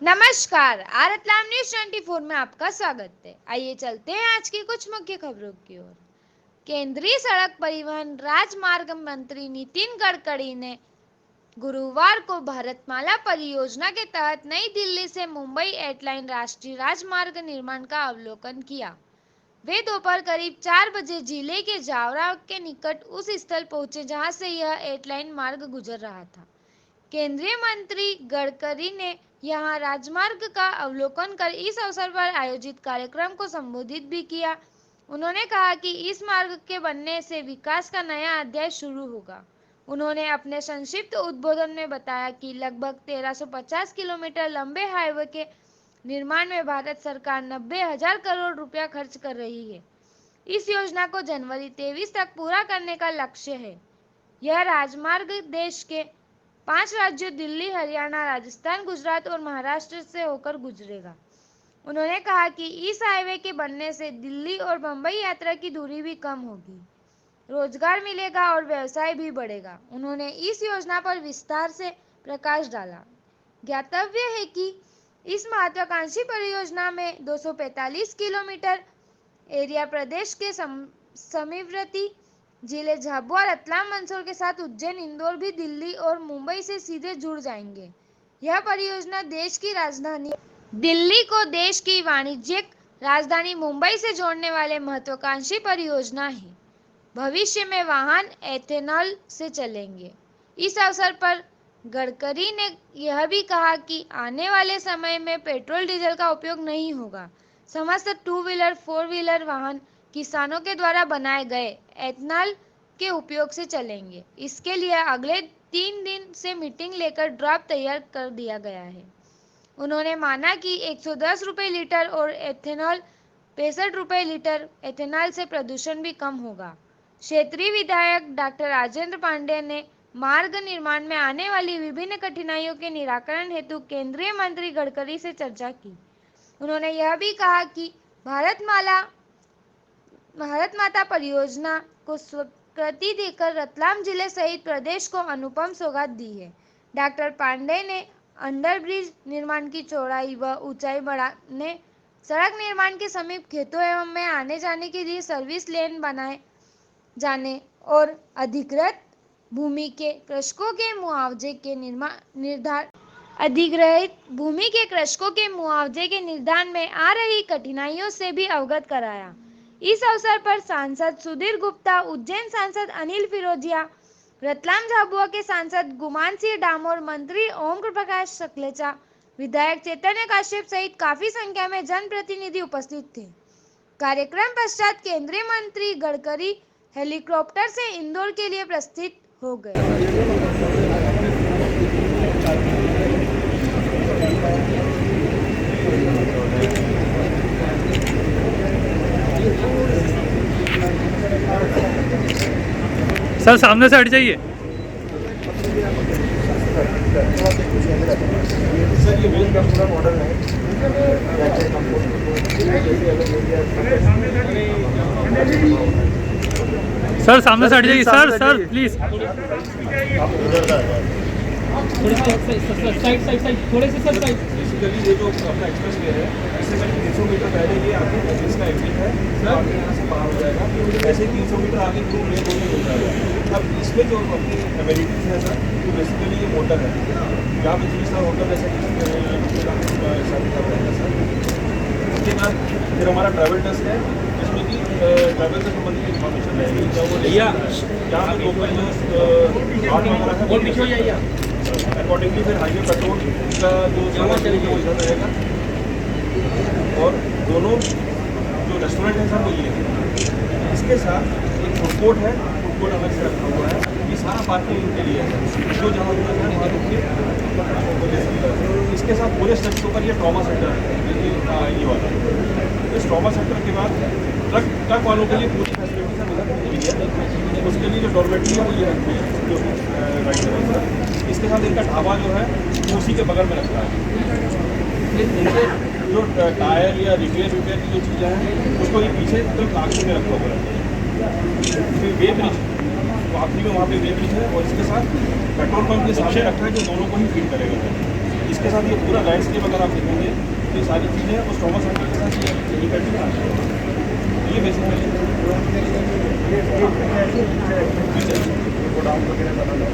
नमस्कार, रतलाम न्यूज 24 में आपका स्वागत है। आइए चलते हैं आज की कुछ मुख्य खबरों की ओर। केंद्रीय सड़क परिवहन राजमार्ग मंत्री नितिन गडकरी ने गुरुवार को भारतमाला परियोजना के तहत नई दिल्ली से मुंबई एटलाइन राष्ट्रीय राजमार्ग निर्माण का अवलोकन किया। वे दोपहर करीब 4 बजे जिले के जावरा के निकट उस स्थल पहुंचे जहां से यह एटलाइन मार्ग गुजर रहा था। केंद्रीय मंत्री गडकरी ने यहां राजमार्ग का अवलोकन कर इस अवसर पर आयोजित कार्यक्रम को संबोधित भी किया। उन्होंने कहा कि इस मार्ग के बनने से विकास का नया अध्याय शुरू होगा। उन्होंने अपने संक्षिप्त उद्बोधन में बताया कि लगभग 1350 किलोमीटर लंबे हाईवे के निर्माण में भारत सरकार 90,000 करोड़ रुपया खर्च कर रही है। इस योजना को जनवरी 23 तक पूरा करने का लक्ष्य है। यह राजमार्ग देश के 5 राज्यों दिल्ली, हरियाणा, राजस्थान, गुजरात और महाराष्ट्र से होकर गुजरेगा। उन्होंने कहा कि इस हाईवे के बनने से दिल्ली और मुंबई यात्रा की दूरी भी कम होगी, रोजगार मिलेगा और व्यवसाय भी बढ़ेगा। उन्होंने इस योजना पर विस्तार से प्रकाश डाला। ज्ञातव्य है कि इस महत्वाकांक्षी परियोजना में 245 किलोमीटर एरिया प्रदेश के समीपवर्ती जिले झाबुआ, रतलाम, मंदसौर के साथ उज्जैन, इंदौर भी दिल्ली और मुंबई से सीधे जुड़ जाएंगे। यह परियोजना देश की राजधानी दिल्ली को देश की वाणिज्यिक राजधानी मुंबई से जोड़ने वाले महत्वाकांक्षी परियोजना है। भविष्य में वाहन एथेनॉल से चलेंगे। इस अवसर पर गडकरी ने यह भी कहा कि आने वाले समय में पेट्रोल डीजल का उपयोग नहीं होगा। समस्त 2 व्हीलर 4 व्हीलर वाहन किसानों के द्वारा बनाए गए एथेनॉल के उपयोग से चलेंगे। इसके लिए अगले 3 दिन से मीटिंग लेकर ड्राफ्ट तैयार कर दिया गया है। उन्होंने माना कि 110 रुपये लीटर और एथेनॉल 65 रुपये लीटर एथेनॉल से प्रदूषण भी कम होगा। क्षेत्रीय विधायक डॉक्टर राजेंद्र पांडे ने मार्ग निर्माण में आने वाली विभिन्न कठिनाइयों के निराकरण हेतु केंद्रीय मंत्री गडकरी से चर्चा की। उन्होंने यह भी कहा कि भारत माता परियोजना को स्वीकृति देकर रतलाम जिले सहित प्रदेश को अनुपम सौगात दी है। डॉक्टर पांडे ने अंडरब्रिज निर्माण की चौड़ाई व ऊंचाई बढ़ाने, सड़क निर्माण के समीप खेतों एवं में आने जाने के लिए सर्विस लेन बनाए जाने और अधिग्रहित भूमि के कृषकों के मुआवजे के निर्धारण में आ रही कठिनाइयों से भी अवगत कराया। इस अवसर पर सांसद सुधीर गुप्ता, उज्जैन सांसद अनिल फिरोजिया, रतलाम झाबुआ के सांसद गुमान सिंह डामोर, मंत्री ओम प्रकाश सकलेचा, विधायक चैतन्य काश्यप सहित काफी संख्या में जनप्रतिनिधि उपस्थित थे। कार्यक्रम पश्चात केंद्रीय मंत्री गडकरी हेलीकॉप्टर से इंदौर के लिए प्रस्थान हो गए। सर सामने से हट जाइए। सर ये बिल का पूरा मॉडल है। सर सामने से हट जाइए। सर प्लीज साइड थोड़े से सर साइड। बेसिकली ये जो अपना एक्सप्रेस वे है, इससे करीब 300 मीटर पहले ये आपके ऑफिस का एग्जिट है, सर यहाँ से बाहर हो जाएगा। ऐसे 300 मीटर आगे टू लेन हो जाएगा। अब इसमें जो अपनी एमिनिटीज है सर, तो बेसिकली ये मोटर है, यहाँ पे 3 स्टार होटल जैसे शादी कर रहेगा सर। उसके बाद फिर हमारा ट्रैवल टेस्ट है, जिसमें कि ट्रैवल से संबंधित इन्फॉर्मेशन रहेगी, क्या वो यहाँ पे लोकल जो आर्ट वगैरह है अकॉर्डिंगली फिर हाईवे पेट्रोल का जो जमा चलेगा वो इधर रहेगा। और दोनों जो रेस्टोरेंट है सर वो ये है। इसके साथ एक फूड कोर्ट है, फूड कोर्ट अलग से रखा हुआ है। ये सारा पार्किंग के लिए है, जो जहाँ होता है वहाँ रुक के आपको ले सकता है। इसके साथ पूरे स्टेप के ऊपर ये ट्रॉमा सेंटर है, ये वाला। इस ट्रॉमा सेंटर के बाद ट्रक वालों के लिए पूरी फैसिलिटी सर इधर मिली है। उसके लिए जो डॉर्मेट्री है वो ये रखी है, जो राइट है। इसके साथ इनका ढाबा जो है उसी के बगल में रखा है। इनके जो टायर या रिपेयर की जो चीज़ें हैं उसको ये पीछे तो आखिरी में रखा हुआ है। फिर वे ब्रिज आखिरी में वहाँ पे वे ब्रिज है, और इसके साथ पेट्रोल पंप के सामने रखा है जो दोनों को ही फीड करेगा। इसके साथ ये पूरा लैंडस्केप अगर आप देखेंगे तो ये सारी चीज़ें उस ट्रॉमा सेंटर के साथ ये करती हैं। ये बेसिकली गोडाउन वगैरह बना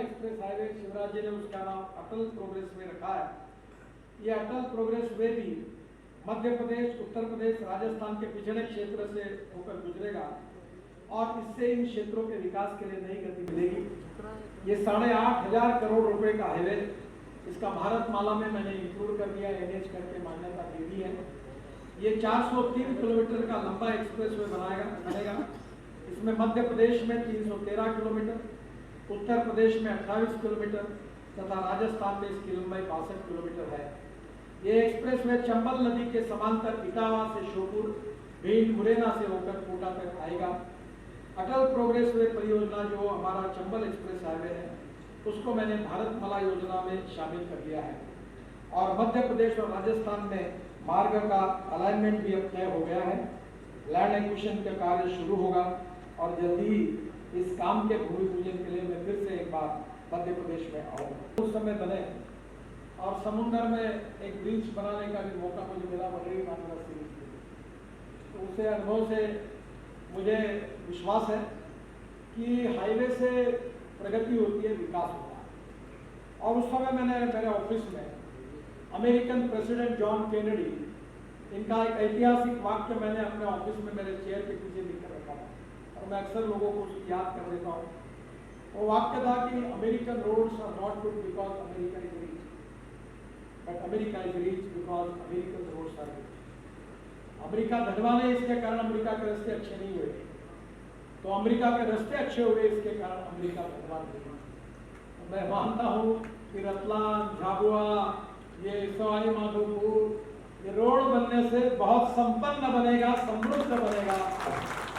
एक्सप्रेस हाईवे शिवराज जी ने उसका नाम अटल प्रोग्रेस वे रखा है। ये अटल प्रोग्रेस वे भी मध्य प्रदेश, उत्तर प्रदेश, राजस्थान के पिछड़े क्षेत्र से होकर गुजरेगा और इससे इन क्षेत्रों के विकास के लिए नई गति मिलेगी। ये 8,500 करोड़ रुपए का हाईवे, इसका भारतमाला में मैंने इंक्लूड कर दिया, NH करके मान्यता दे दी है। ये 403 किलोमीटर का लंबा एक्सप्रेस वे बनेगा। इसमें मध्य प्रदेश में 313 किलोमीटर, उत्तर प्रदेश में 28 किलोमीटर तथा राजस्थान में इसकी लंबाई 62 किलोमीटर है। ये एक्सप्रेस वे चंबल नदी के समांतर इटावा से श्योपुर, भिंड, मुरैना से होकर कोटा तक आएगा। अटल प्रोग्रेस वे परियोजना जो हमारा चंबल एक्सप्रेस हाईवे है उसको मैंने भारतमाला योजना में शामिल कर दिया है और मध्य प्रदेश और राजस्थान में मार्ग का अलाइनमेंट भी अब तय हो गया है। लैंड एक्विजिशन का कार्य शुरू होगा और जल्दी ही इस काम के भूमि पूजन के लिए मैं फिर से एक बार मध्य प्रदेश में आऊँगा। उस समय बने और समुद्र में एक ब्रिज बनाने का भी मौका मुझे मिला वडरी मानवा सीरीज में। तो उससे अनुभव से मुझे विश्वास है कि हाईवे से प्रगति होती है, विकास होता है। और उस समय मैंने मेरे ऑफिस में अमेरिकन प्रेसिडेंट जॉन केनेडी, इनका एक ऐतिहासिक वाक्य मैंने अपने ऑफिस में मेरे चेयर के पीछे लिखकर रखा था और मैं अक्सर लोगों को उसकी याद कर देता हूँ। वो वाक्य था कि American roads are not good because America is rich, but America is rich because American roads are rich. America धनवान है, इसके कारण अमेरिका के रास्ते अच्छे नहीं हुए, तो अमेरिका के रास्ते अच्छे हुए इसके कारण अमेरिका धनवान नहीं। तो मैं मानता हूँ कि रतलाम, झाबुआ, ये सवाई माधोपुर, ये रोड बनने से बहुत संपन्न बनेगा, समृद्ध बनेगा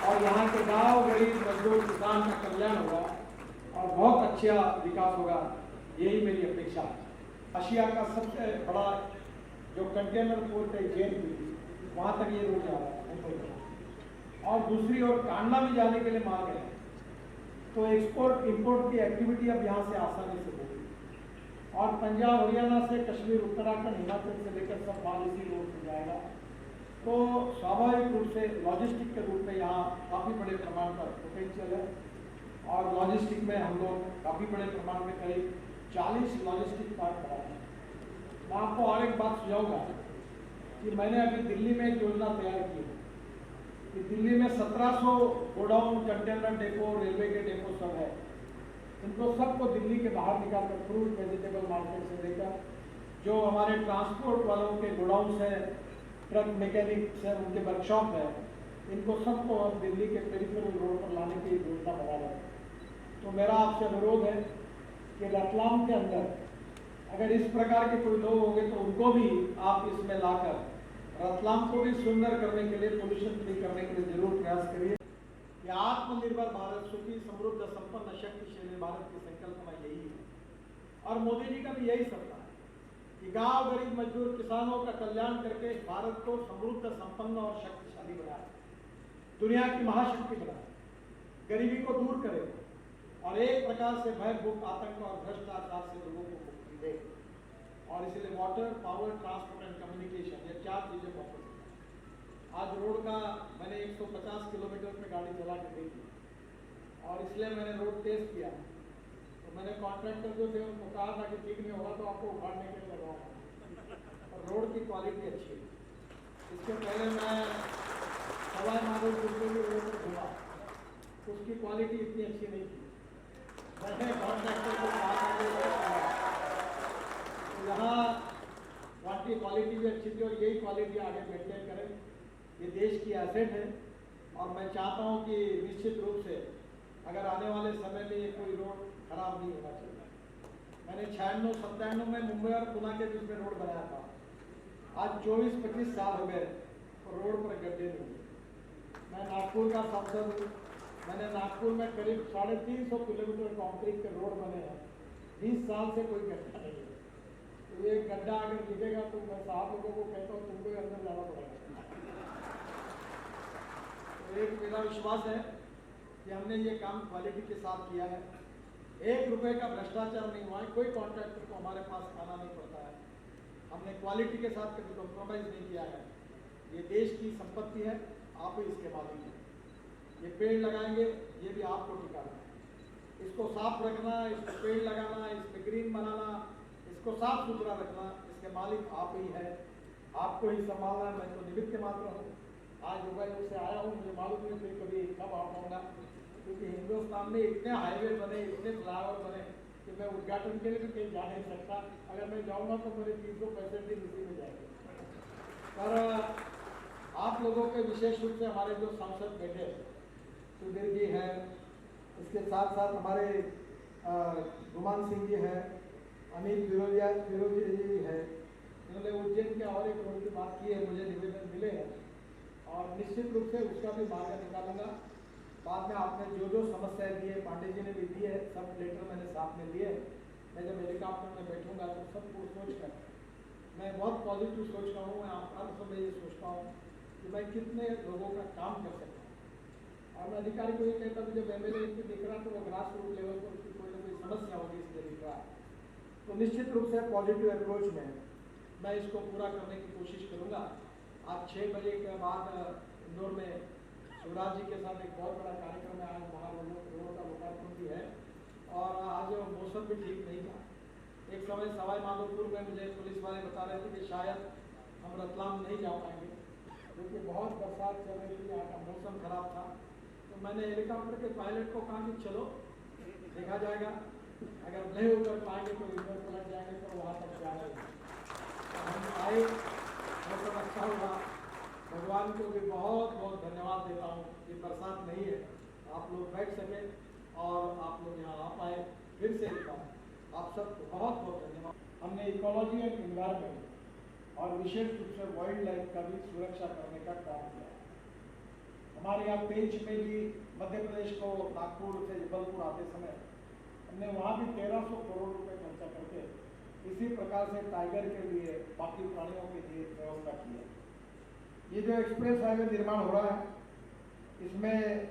और यहाँ के गांव, गरीब, मजदूर, किसान का कल्याण होगा और बहुत अच्छा विकास होगा। यही मेरी अपेक्षा है। एशिया का सबसे बड़ा जो कंटेनर पोर्ट है JNPT, वहाँ तक ये रोड जा रहा है और दूसरी ओर कांडला भी जाने के लिए मार्ग है। तो एक्सपोर्ट इंपोर्ट की एक्टिविटी अब यहाँ से आसानी से होगी और पंजाब, हरियाणा से कश्मीर, उत्तराखंड, हिमाचल से लेकर सब माल इसी रोड से जाएगा। तो स्वाभाविक रूप से लॉजिस्टिक के रूप में यहाँ काफ़ी बड़े प्रमाण पर पोटेंशियल है और लॉजिस्टिक में हम लोग काफ़ी बड़े प्रमाण में करीब 40 लॉजिस्टिक पार्क बनाए हैं। मैं आपको और एक बात सुझाऊंगा कि मैंने अभी दिल्ली में एक योजना तैयार की है कि दिल्ली में 1700 गोडाउन, कंटेनर डेपो, रेलवे के डेपो सब है। इनको सबको दिल्ली के बाहर निकालकर फ्रूट वेजिटेबल मार्केट से लेकर जो हमारे ट्रांसपोर्ट वालों के गोडाउन्स हैं, ट्रक मैकेनिक्स हैं, उनके वर्कशॉप है, इनको सबको अब दिल्ली के पेरिफेरल रोड पर लाने की योजना बना रहे हैं। तो मेरा आपसे अनुरोध है कि रतलाम के अंदर अगर इस प्रकार के कोई लोग होंगे तो उनको भी आप इसमें लाकर रतलाम को भी सुंदर करने के लिए, पोल्यूशन फ्री करने के लिए जरूर प्रयास करिए। कि आत्मनिर्भर भारत, सुखी, समृद्ध, संपन्न, शक्तिशाली भारत की संकल्पना यही है और मोदी जी का भी यही सपना है कि गांव, गरीब, मजदूर, किसानों का कल्याण करके भारत को समृद्ध, संपन्न और शक्तिशाली बनाए, दुनिया की महाशक्ति बनाए, गरीबी को दूर करे और एक प्रकार से भय, भूख, आतंक और भ्रष्टाचार से लोगों को मुक्ति दे। और इसलिए water, power, transport and communication, ये 4 चीजें बहुत पसंद है। आज रोड का मैंने 150 किलोमीटर में गाड़ी चला के देखी और इसलिए मैंने रोड टेस्ट किया। तो मैंने कॉन्ट्रैक्टर जो थे उनको कहा था कि ठीक नहीं होगा तो आपको उखाड़ने के लिए लगाऊंगा और रोड की क्वालिटी अच्छी है। इसके पहले मैं सवाई माधोपुर के भी रोड पर घूमा, उसकी क्वालिटी इतनी अच्छी नहीं थी। मैंने कॉन्ट्रैक्टर को कहा था यहाँ वहाँ की क्वालिटी भी अच्छी थी और यही क्वालिटी आगे मेंटेन करें। ये देश की एसेट है और मैं चाहता हूँ कि निश्चित रूप से अगर आने वाले समय में ये कोई रोड खराब नहीं होना चाहिए। मैंने 96-97 में मुंबई और पुणे के बीच में रोड बनाया था। आज 24-25 साल हो गए और रोड पर गड्ढे नहीं हुए। मैं नागपुर का सांसद हूँ, मैंने नागपुर में करीब 350 किलोमीटर कंक्रीट के रोड बने हैं, 20 साल से कोई गड्ढा नहीं है। तो ये गड्ढा अगर दिखेगा तो मैं साहब लोगों को कहता हूँ तुमको अंदर जाना पड़ेगा। तो एक मेरा विश्वास है कि हमने ये काम क्वालिटी के साथ किया है 1 रुपए का भ्रष्टाचार नहीं हुआ है, कोई कॉन्ट्रैक्टर को हमारे पास आना नहीं पड़ता है। हमने क्वालिटी के साथ कभी कॉम्प्रोमाइज़ नहीं किया है। ये देश की संपत्ति है, आप ही इसके मालिक हैं। ये पेड़ लगाएंगे, ये भी आपको ठिकाना है। इसको साफ रखना, इसको पेड़ लगाना, इसमें ग्रीन बनाना, इसको साफ सुथरा रखना, इसके मालिक आप ही है, आपको ही संभालना है। मैं तो निमित्त मात्र हूँ। आज योगायोग से आया हूँ, मुझे मालूम नहीं फिर कभी कब आ पाऊँगा, क्योंकि हिंदुस्तान में इतने हाईवे बने, इतने फ्लाईओवर बने कि मैं उद्घाटन के लिए भी कहीं जा नहीं सकता। अगर मैं जाऊँगा तो मेरे 365 दिन इसी में जाएंगे। पर आप लोगों के विशेष रूप से हमारे जो सांसद बैठे हैं, सुधीर जी हैं, इसके साथ साथ हमारे गुमान सिंह जी हैं, अनिल फिरोजी जी है, इन्होंने उज्जैन के और एक रोड की बात की है, मुझे निवेदन मिले हैं और निश्चित रूप से उसका भी मार्ग निकालूंगा। बाद में आपने जो जो समस्याएं दी है, पांडे जी ने भी दी है, सब लेटर मैंने साथ में लिए। मैं जब हेलीकॉप्टर में बैठूंगा तो सबको सोच कर मैं बहुत पॉजिटिव सोच रहा हूँ। मैं हर समय ये सोचता हूँ कि मैं कितने लोगों का काम कर सकता हूँ। और मैं अधिकारी को ये कहता हूँ जब MLA इनको दिख रहा तो वो ग्रास रूट लेवल पर उसकी कोई ना कोई समस्या होगी, इसलिए दिख रहा है। तो निश्चित रूप से पॉजिटिव अप्रोच में मैं इसको पूरा करने की कोशिश करूँगा। आज 6 बजे के बाद इंदौर में शिवराज जी के साथ एक बहुत बड़ा कार्यक्रम है। आज वहाँ रोड का लोकार्पण भी है और आज मौसम भी ठीक नहीं था। एक समय सवाई माधोपुर में मुझे पुलिस वाले बता रहे थे कि शायद हम रतलाम नहीं जा पाएंगे, क्योंकि बहुत बरसात चल रही थी, यहाँ का मौसम खराब था। तो मैंने हेलीकॉप्टर के पायलट को कहा कि चलो देखा जाएगा, अगर नहीं उतर पाएंगे तो इंदौर पलट जाएंगे, तो वहाँ तक जाएंगे। हम आए, मौसम अच्छा हुआ। भगवान को भी बहुत बहुत धन्यवाद देता हूँ कि बरसात नहीं है, आप लोग बैठ सके और आप लोग यहाँ आ पाए। फिर से एक बार आप सबको बहुत बहुत धन्यवाद। हमने इकोलॉजी एंड इन्वायरमेंट और विशेष रूप से वाइल्ड लाइफ का भी सुरक्षा करने का काम किया। हमारे यहाँ पेंच में भी मध्य प्रदेश को नागपुर से जबलपुर आते समय हमने वहाँ भी 1300 करोड़ रुपए खर्चा करके इसी प्रकार से टाइगर के लिए, बाकी प्राणियों के लिए व्यवस्था की है। ये जो एक्सप्रेस हाईवे निर्माण हो रहा है, इसमें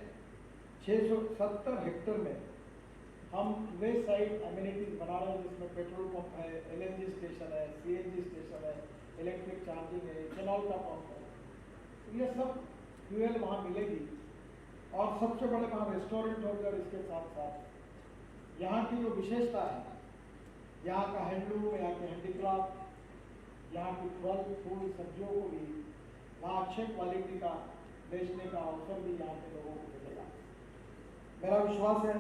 670 हेक्टेयर में हम वेस्ट साइड एमिनिटीज बना रहे हैं, जिसमें पेट्रोल पंप है, LNG स्टेशन है, CNG स्टेशन है, इलेक्ट्रिक चार्जिंग है, इथेनॉल का पंप है। तो ये सब फ्यूल वहाँ मिलेगी और सबसे बड़े वहाँ रेस्टोरेंट होंगे। और इसके साथ साथ यहाँ की जो विशेषता है, यहाँ का हैंडलूम, यहाँ के हैंडीक्राफ्ट, यहाँ की फल फूल सब्जियों को भी वहाँ अच्छे क्वालिटी का बेचने का अवसर भी यहाँ के लोगों को मिलेगा। मेरा विश्वास है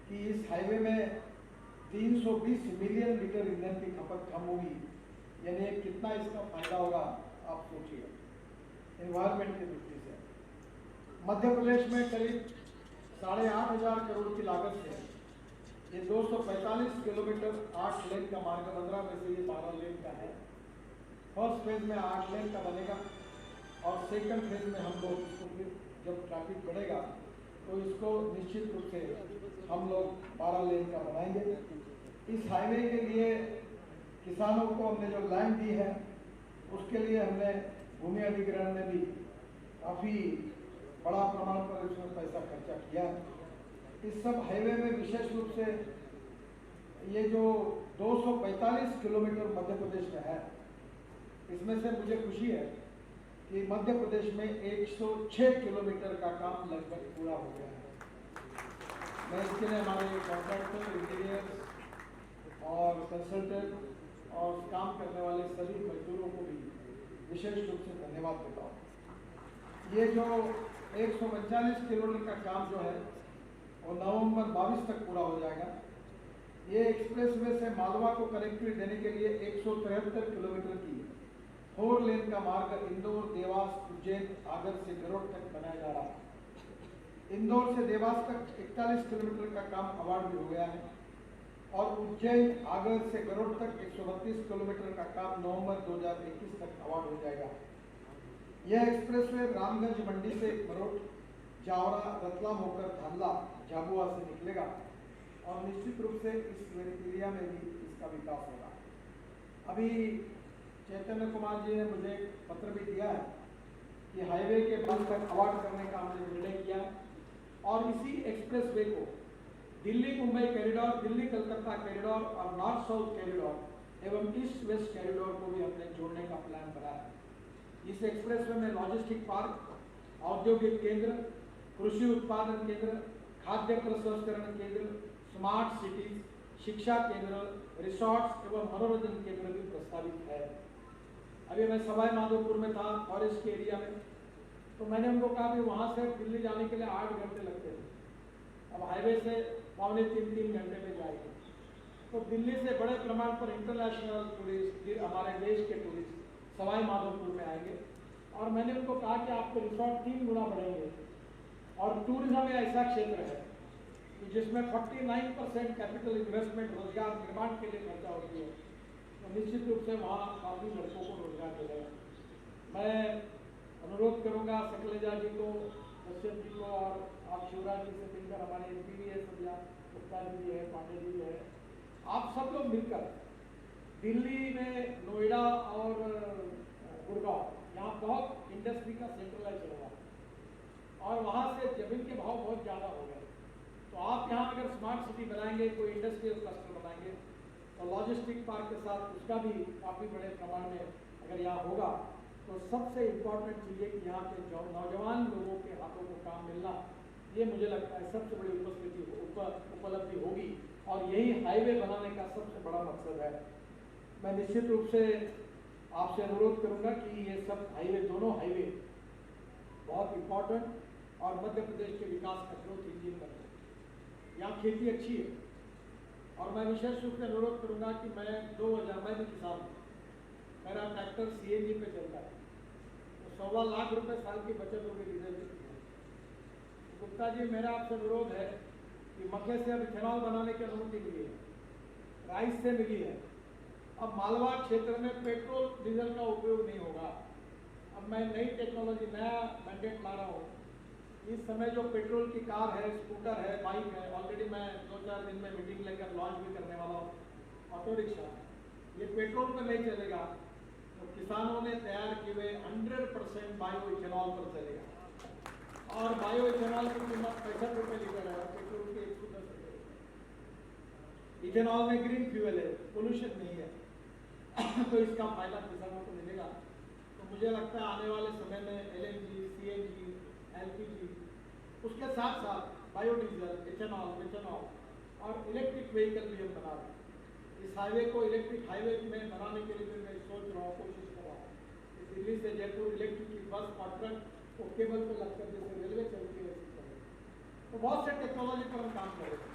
कि इस हाईवे में 320 मिलियन लीटर ईंधन की खपत कम होगी, यानी कितना इसका फायदा होगा आप सोचिए एनवायरमेंट की दृष्टि से। मध्य प्रदेश में करीब 8,500 करोड़ की लागत से ये 245 किलोमीटर 8 लेन का मार्ग 15 में से ये 12 लेन का है। फर्स्ट फेज में 8 लेन का बनेगा और सेकंड फेज में हम लोग इसको फिर जब ट्रैफिक बढ़ेगा तो इसको निश्चित रूप से हम लोग 12 लेन का बनाएंगे। इस हाईवे के लिए किसानों को हमने जो लैंड दी है उसके लिए हमने भूमि अधिग्रहण में भी काफ़ी बड़ा प्रमाण पर इसमें पैसा खर्चा किया है। इस सब हाईवे में विशेष रूप से ये जो 245 किलोमीटर मध्य प्रदेश में है, इसमें से मुझे खुशी है कि मध्य प्रदेश में 106 किलोमीटर का काम लगभग पूरा हो गया है। मैं इसके लिए हमारे कॉन्ट्रैक्टर, इंजीनियर और कंसल्टेंट और काम करने वाले सभी मजदूरों को भी विशेष रूप से धन्यवाद देता हूँ। ये जो 139 किलोमीटर का काम जो है वो नवंबर 22 तक पूरा हो जाएगा। ये एक्सप्रेसवे से मालवा को कनेक्टिविटी देने के लिए 173 किलोमीटर की 4 लेन का मार्ग इंदौर, देवास, उज्जैन, आगर से गरुड़ तक बनाया जा रहा है। इंदौर से देवास तक 41 किलोमीटर का काम अवार्ड भी हो गया है और उज्जैन, आगर से गरुड़ तक 132 किलोमीटर का काम नवंबर 2021 तक अवार्ड हो जाएगा। यह एक्सप्रेसवे रामगंज मंडी से मरोट, जावरा, रतलाम होकर धानला, झाबुआ से निकलेगा और निश्चित रूप से इस एरिया में भी इसका विकास होगा। अभी चैतन्य कुमार जी ने मुझे एक पत्र भी दिया है कि हाईवे के बंद तक अवार्ड करने का हमने निर्णय किया है और इसी एक्सप्रेसवे को दिल्ली मुंबई कॉरिडोर, दिल्ली कलकत्ता कॉरिडोर और नॉर्थ साउथ कॉरिडोर एवं ईस्ट वेस्ट कॉरिडोर को भी हमने जोड़ने का प्लान बना है। इस एक्सप्रेसवे में लॉजिस्टिक पार्क, औद्योगिक केंद्र, कृषि उत्पादन केंद्र, खाद्य प्रसंस्करण केंद्र, स्मार्ट सिटीज, शिक्षा केंद्र, रिसोर्ट्स एवं मनोरंजन केंद्र भी प्रस्तावित है। अभी मैं सवाई माधोपुर में था, फॉरेस्ट के एरिया में, तो मैंने उनको कहा कि वहाँ से दिल्ली जाने के लिए 8 घंटे लगते थे, अब हाईवे से 2.5-3 घंटे में जाएंगे। तो दिल्ली से बड़े प्रमाण पर इंटरनेशनल टूरिस्ट, हमारे देश के टूरिस्ट सवाई माधोपुर में आएंगे। और मैंने उनको कहा कि आपके रिसोर्ट 3 गुना बढ़ेंगे। और टूरिज्म एक ऐसा क्षेत्र है कि जिसमें 49% कैपिटल इन्वेस्टमेंट रोजगार निर्माण के लिए खर्चा होती है, तो निश्चित रूप से वहाँ काफ़ी लड़कों को रोजगार मिलेगा। मैं अनुरोध करूँगा सकलेजा जी को, कश्यप जी को, और आप शिवराज जी से मिलकर, हमारे MP भी है सब यहाँ, गुप्ता जी भी है, पांडे जी भी है, आप सब लोग मिलकर दिल्ली में, नोएडा और गुड़गांव, यहाँ बहुत इंडस्ट्री का सेंट्रलाइज हो रहा है और वहाँ से जमीन के भाव बहुत ज़्यादा हो गए। तो आप यहाँ अगर स्मार्ट सिटी बनाएंगे, कोई इंडस्ट्रियल क्लस्टर बनाएंगे, तो लॉजिस्टिक पार्क के साथ उसका भी काफ़ी बड़े प्रमाण में अगर यहाँ होगा, तो सबसे इम्पोर्टेंट चीज़ है कि यहाँ के नौजवान लोगों के हाथों को काम मिलना, ये मुझे लगता है सबसे बड़ी उपलब्धि होगी और यही हाईवे बनाने का सबसे बड़ा मकसद है। मैं निश्चित रूप से आपसे अनुरोध करूंगा कि ये सब हाईवे, दोनों हाईवे बहुत इम्पोर्टेंट और मध्य प्रदेश के विकास का ग्रोथ इंजिन बनते हैं। यहाँ खेती अच्छी है और मैं विशेष रूप से अनुरोध करूंगा कि मैं भी किसान हूँ, मेरा ट्रैक्टर CNG पे चलता है, तो 1.25 लाख रुपए साल की बचत होगी डीजल की। गुप्ता जी, मेरा आपसे अनुरोध है कि मक्के से अब इथेनॉल बनाने की अनुमति मिली है, राइस से मिली है। अब मालवा क्षेत्र में पेट्रोल डीजल का उपयोग नहीं होगा। अब मैं नई टेक्नोलॉजी, नया मैंडेट ला रहा हूँ। इस समय जो पेट्रोल की कार है, स्कूटर है, बाइक है, ऑलरेडी मैं 2-4 दिन में मीटिंग लेकर लॉन्च भी करने वाला हूँ। ऑटो रिक्शा, ये पेट्रोल पर नहीं चलेगा, तो किसानों ने तैयार किए हुए 100% बायो इथेनॉल पर चलेगा और बायो इथेनॉल की कीमत 65 रुपये लीटर है और पेट्रोल की 110 रुपये। इथेनॉल में ग्रीन फ्यूल है, पोल्यूशन नहीं है, तो इसका फायदा किसानों को मिलेगा। तो मुझे लगता है आने वाले समय में LNG, CNG, LPG, उसके साथ साथ बायोडीजल, इथेनॉल, मिथेनॉल और इलेक्ट्रिक व्हीकल भी हम बना रहे हैं। इस हाईवे को इलेक्ट्रिक हाईवे में बनाने के लिए मैं सोच रहा हूँ, कोशिश कर रहा हूँ। दिल्ली से जयपुर इलेक्ट्रिक की बस और ट्रक को केबल पर लगकर जैसे रेलवे चलती है, तो बहुत से टेक्नोलॉजी पर हम काम कर रहे हैं।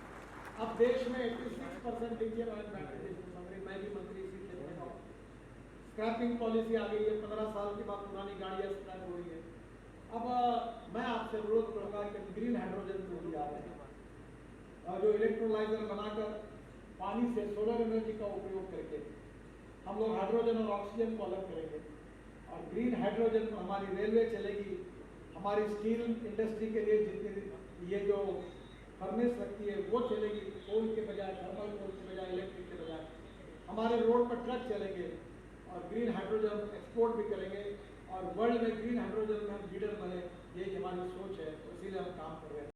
अब देश में 86% लिथियम आयन बैटरी, मैं भी मंत्री इसी क्षेत्र में हूँ। स्क्रैपिंग पॉलिसी आ गई है, 15 साल के बाद पुरानी गाड़ियाँ स्क्रैप हो रही है। अब मैं आपसे अनुरोध करूँगा कि ग्रीन हाइड्रोजन को भी आ रहे हैं और जो इलेक्ट्रोलाइजर बनाकर पानी से सोलर एनर्जी का उपयोग करके हम लोग हाइड्रोजन और ऑक्सीजन को अलग करेंगे और ग्रीन हाइड्रोजन पर हमारी रेलवे चलेगी, हमारी स्टील इंडस्ट्री के लिए जितनी ये जो फर्नेस रखती है वो चलेगी, कोल के बजाय, थर्मल कोल के बजाय, इलेक्ट्रिक के बजाय। हमारे रोड पर ट्रक चलेंगे और ग्रीन हाइड्रोजन एक्सपोर्ट भी करेंगे और वर्ल्ड में ग्रीन हाइड्रोजन में हम लीडर बने, ये हमारी सोच है, इसीलिए हम काम कर रहे हैं।